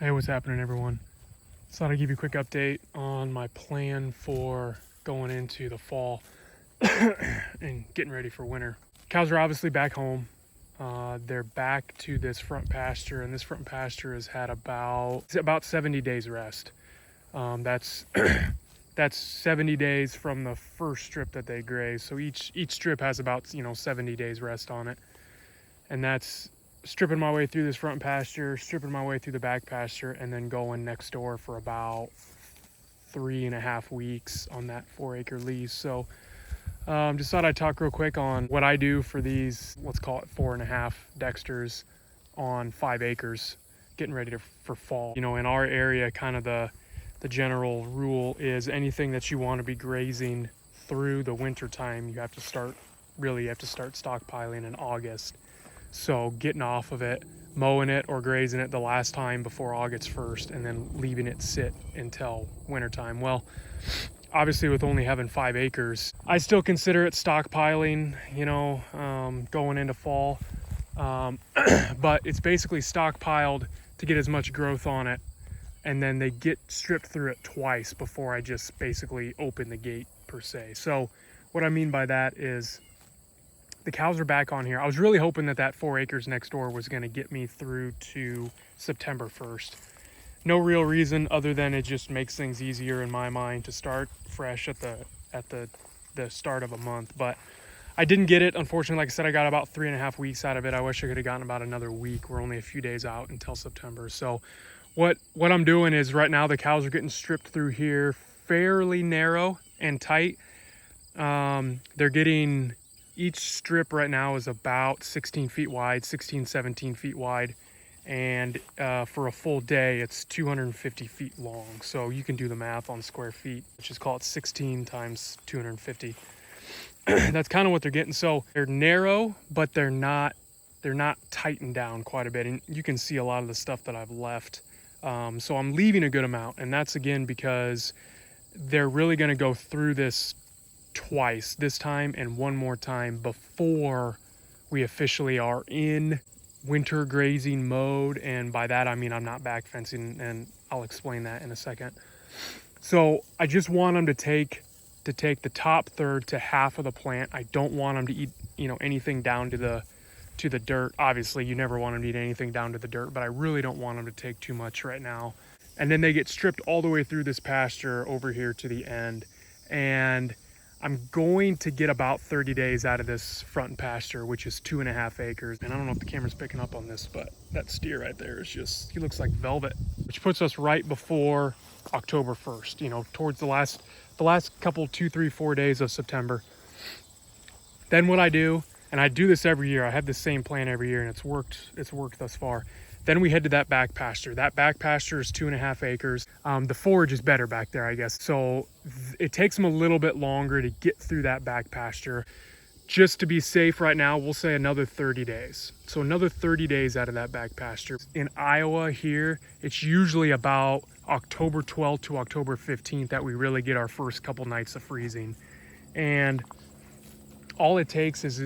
Hey, what's happening, everyone? Just thought I'd give you a quick update on my plan for going into the fall and getting ready for winter. Cows are obviously back home. They're back to this front pasture, and this front pasture has had about 70 days rest. That's that's 70 days from the first strip that they graze. So each strip has about 70 days rest on it, and that's stripping my way through this front pasture, stripping my way through the back pasture, and then going next door for about 3.5 weeks on that 4-acre lease. So just thought I'd talk real quick on what I do for these, let's call it 4.5 Dexters on 5 acres, getting ready for fall. In our area, kind of the general rule is anything that you want to be grazing through the winter time, you have to start stockpiling in August. So getting off of it, mowing it or grazing it the last time before August 1st, and then leaving it sit until wintertime. Well, obviously with only having 5 acres, I still consider it stockpiling, going into fall. But it's basically stockpiled to get as much growth on it, and then they get stripped through it twice before I just basically open the gate per se. So what I mean by that is the cows are back on here. I was really hoping that 4 acres next door was going to get me through to September 1st. No real reason other than it just makes things easier in my mind to start fresh at the start of a month. But I didn't get it, unfortunately. Like I said, I got about 3.5 weeks out of it. I wish I could have gotten about another week. We're only a few days out until September. So what I'm doing is right now the cows are getting stripped through here fairly narrow and tight. They're getting, each strip right now is about 16 feet wide, 17 feet wide. And for a full day, it's 250 feet long. So you can do the math on square feet, which is called 16 times 250. That's kind of what they're getting. So they're narrow, but they're not tightened down quite a bit. And you can see a lot of the stuff that I've left. So I'm leaving a good amount. And that's again because they're really going to go through this twice, this time and one more time before we officially are in winter grazing mode. And by that I mean I'm not back fencing, and I'll explain that in a second. So I just want them to take the top third to half of the plant. I don't want them to eat anything down to the dirt. Obviously you never want them to eat anything down to the dirt, but I really don't want them to take too much right now. And then they get stripped all the way through this pasture over here to the end, and I'm going to get about 30 days out of this front pasture, which is 2.5 acres. And I don't know if the camera's picking up on this, but that steer right there is just, he looks like velvet, which puts us right before October 1st, towards the last couple, 2, 3, 4 days of September. Then what I do, and I do this every year, I have the same plan every year, and it's worked thus far. Then we head to that back pasture. That back pasture is 2.5 acres. The forage is better back there, I guess. So it takes them a little bit longer to get through that back pasture. Just to be safe right now, we'll say another 30 days. So another 30 days out of that back pasture. In Iowa here, it's usually about October 12th to October 15th that we really get our first couple nights of freezing. And all it takes is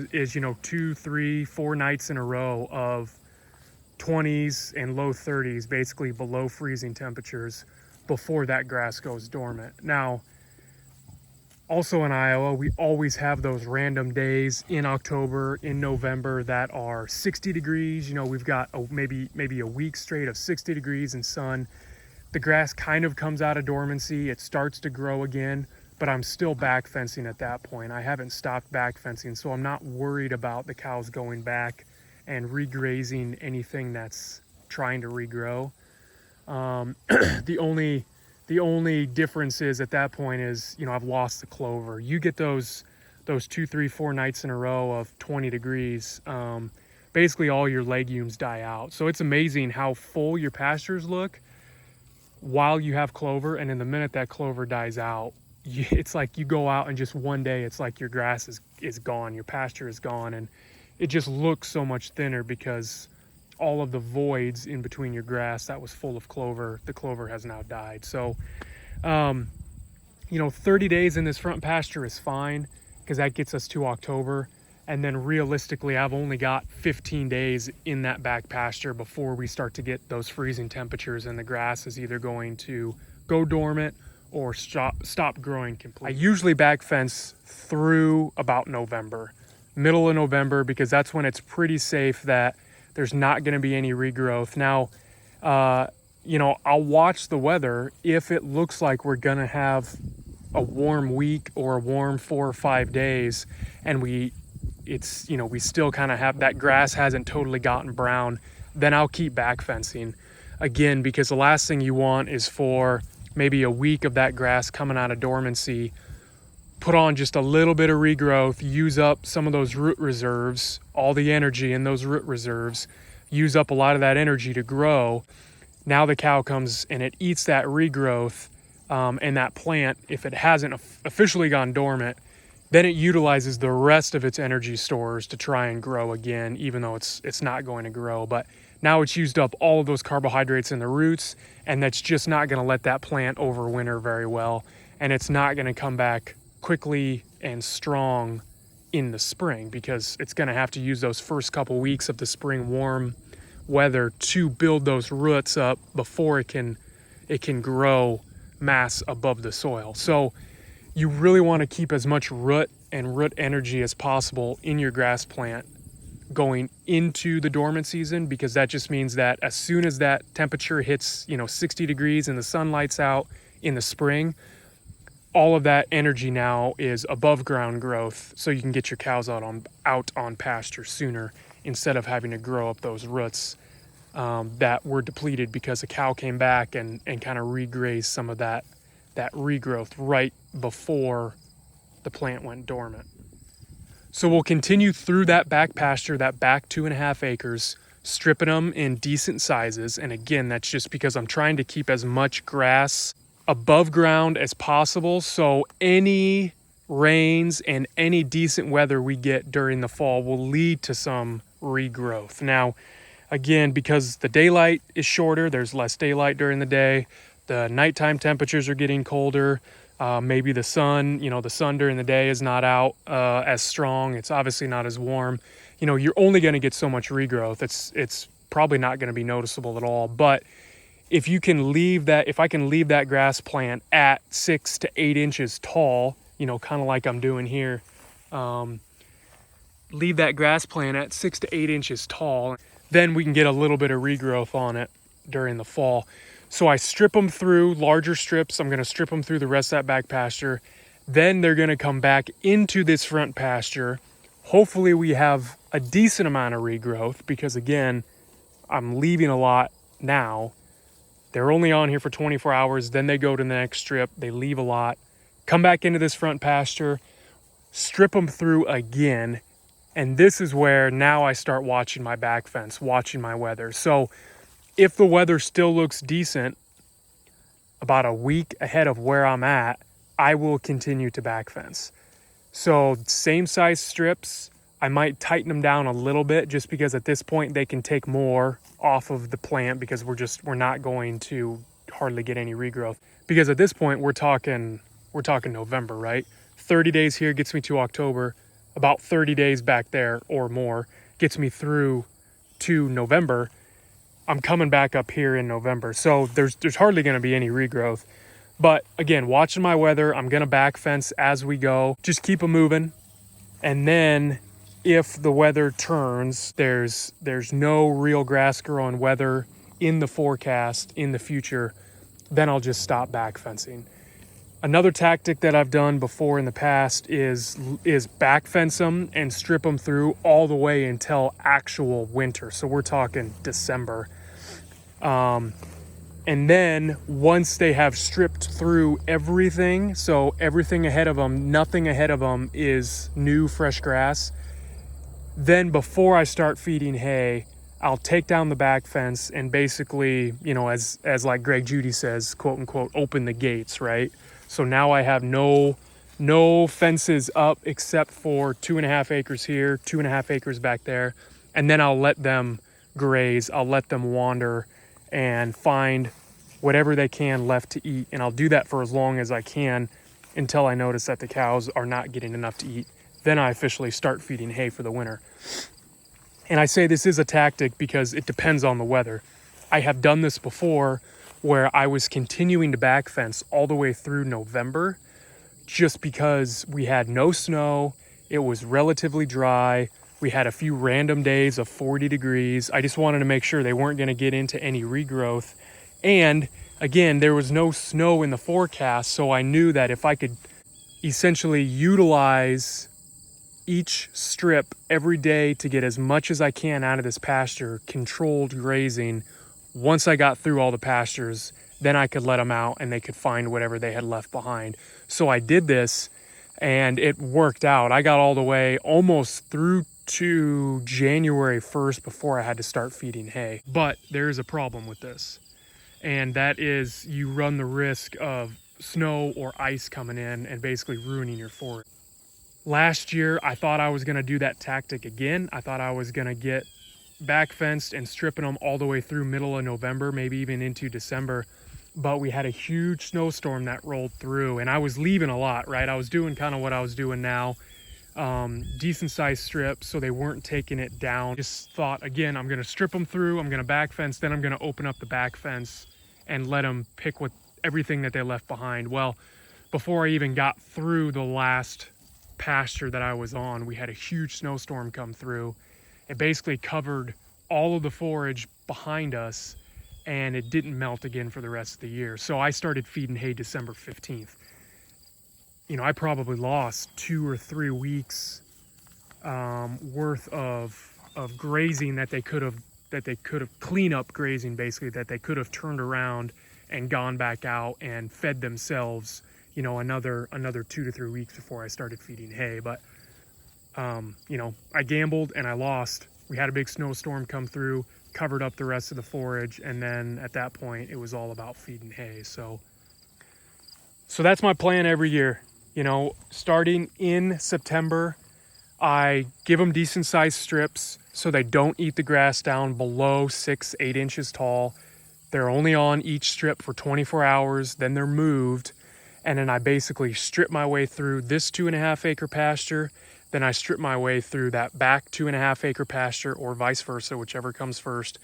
2, 3, 4 nights in a row of 20s and low 30s, basically below freezing temperatures, before that grass goes dormant. Now, also in Iowa, we always have those random days in October, in November that are 60 degrees. We've got maybe a week straight of 60 degrees and sun. The grass kind of comes out of dormancy. It starts to grow again, but I'm still back fencing at that point. I haven't stopped back fencing, so I'm not worried about the cows going back and regrazing anything that's trying to regrow. The only difference is at that point is, I've lost the clover. You get those 2, 3, 4 nights in a row of 20 degrees, basically all your legumes die out. So it's amazing how full your pastures look while you have clover, and in the minute that clover dies out, it's like you go out and just one day, it's like your grass is gone, your pasture is gone, and it just looks so much thinner because all of the voids in between your grass that was full of clover, the clover has now died. So 30 days in this front pasture is fine because that gets us to October. And then realistically, I've only got 15 days in that back pasture before we start to get those freezing temperatures, and the grass is either going to go dormant or stop growing completely. I usually back fence through about November, middle of November, because that's when it's pretty safe that there's not going to be any regrowth. Now, you know, I'll watch the weather. If it looks like we're going to have a warm week or a warm 4 or 5 days, and it's, you know, we still kind of have that grass hasn't totally gotten brown, then I'll keep back fencing again, because the last thing you want is for maybe a week of that grass coming out of dormancy, put on just a little bit of regrowth, use up some of those root reserves, all the energy in those root reserves, use up a lot of that energy to grow. Now the cow comes and it eats that regrowth, and that plant, if it hasn't officially gone dormant, then it utilizes the rest of its energy stores to try and grow again, even though it's not going to grow. But now it's used up all of those carbohydrates in the roots, and that's just not going to let that plant overwinter very well, and it's not going to come back quickly and strong in the spring, because it's going to have to use those first couple weeks of the spring warm weather to build those roots up before it can grow mass above the soil. So you really want to keep as much root and root energy as possible in your grass plant going into the dormant season, because that just means that as soon as that temperature hits, you know, 60 degrees and the sun lights out in the spring, all of that energy now is above ground growth, so you can get your cows out on pasture sooner, instead of having to grow up those roots that were depleted because a cow came back and kind of regrazed some of that regrowth right before the plant went dormant. So we'll continue through that back pasture, that back 2.5 acres, stripping them in decent sizes. And again, that's just because I'm trying to keep as much grass above ground as possible, so any rains and any decent weather we get during the fall will lead to some regrowth. Now, again, because the daylight is shorter, there's less daylight during the day, the nighttime temperatures are getting colder, maybe the sun during the day is not out as strong, it's obviously not as warm. You know, you're only going to get so much regrowth. It's probably not going to be noticeable at all. But if I can leave that grass plant at 6 to 8 inches tall, you know, kind of like I'm doing here, leave that grass plant at 6 to 8 inches tall, then we can get a little bit of regrowth on it during the fall. So I strip them through larger strips. I'm going to strip them through the rest of that back pasture. Then they're going to come back into this front pasture. Hopefully we have a decent amount of regrowth, because again, I'm leaving a lot now. They're only on here for 24 hours. Then they go to the next strip. They leave a lot, come back into this front pasture, strip them through again. And this is where now I start watching my back fence, watching my weather. So if the weather still looks decent, about a week ahead of where I'm at, I will continue to back fence. So same size strips, I might tighten them down a little bit, just because at this point they can take more off of the plant, because we're not going to hardly get any regrowth. Because at this point we're talking November, right? 30 days here gets me to October, about 30 days back there or more gets me through to November. I'm coming back up here in November, so there's hardly going to be any regrowth. But again, watching my weather, I'm going to back fence as we go, just keep them moving. And then if the weather turns, there's no real grass growing weather in the forecast in the future, then I'll just stop back fencing. Another tactic that I've done before in the past is back fence them and strip them through all the way until actual winter. So we're talking December. And then once they have stripped through everything, so everything ahead of them, nothing ahead of them is new fresh grass, then before I start feeding hay, I'll take down the back fence and basically, you know, as like Greg Judy says, quote unquote, open the gates, right? So now I have no fences up except for 2.5 acres here, 2.5 acres back there. And then I'll let them graze. I'll let them wander and find whatever they can left to eat. And I'll do that for as long as I can until I notice that the cows are not getting enough to eat. then I officially start feeding hay for the winter. And I say this is a tactic because it depends on the weather. I have done this before where I was continuing to back fence all the way through November just because we had no snow, it was relatively dry, we had a few random days of 40 degrees. I just wanted to make sure they weren't going to get into any regrowth. And again, there was no snow in the forecast, so I knew that if I could essentially utilize each strip every day to get as much as I can out of this pasture, controlled grazing, once I got through all the pastures, then I could let them out and they could find whatever they had left behind. So I did this and it worked out. I got all the way almost through to January 1st before I had to start feeding hay. But there is a problem with this, and that is you run the risk of snow or ice coming in and basically ruining your forage. Last year, I thought I was going to do that tactic again. I thought I was going to get back fenced and stripping them all the way through middle of November, maybe even into December. But we had a huge snowstorm that rolled through and I was leaving a lot, right? I was doing kind of what I was doing now. Decent sized strips, so they weren't taking it down. Just thought, again, I'm going to strip them through, I'm going to back fence, then I'm going to open up the back fence and let them pick with everything that they left behind. Well, before I even got through the last pasture that I was on, we had a huge snowstorm come through. It basically covered all of the forage behind us and it didn't melt again for the rest of the year. So I started feeding hay December 15th. You know, I probably lost 2 or 3 weeks worth of grazing that they could have clean up grazing, basically, that they could have turned around and gone back out and fed themselves, you know, another 2 to 3 weeks before I started feeding hay. But you know, I gambled and I lost. We had a big snowstorm come through, covered up the rest of the forage, and then at that point it was all about feeding hay. So that's my plan every year. You know, starting in September, I give them decent sized strips so they don't eat the grass down below 6-8 inches tall. They're only on each strip for 24 hours, then they're moved. And then I basically strip my way through this 2.5 acre pasture. Then I strip my way through that back 2.5 acre pasture, or vice versa, whichever comes first.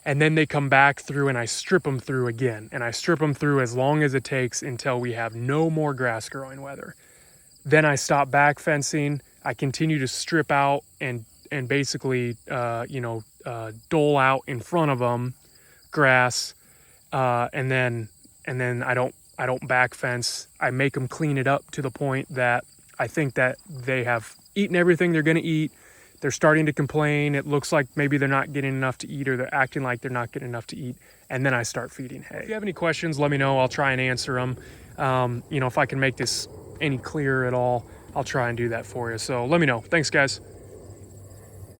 And then they come back through and I strip them through again. And I strip them through as long as it takes until we have no more grass growing weather. Then I stop back fencing. I continue to strip out and basically, dole out in front of them grass. And then I don't back fence. I make them clean it up to the point that I think that they have eaten everything they're going to eat. They're starting to complain. It looks like maybe they're not getting enough to eat, or they're acting like they're not getting enough to eat. And then I start feeding hay. If you have any questions, let me know. I'll try and answer them. If I can make this any clearer at all, I'll try and do that for you. So let me know. Thanks, guys.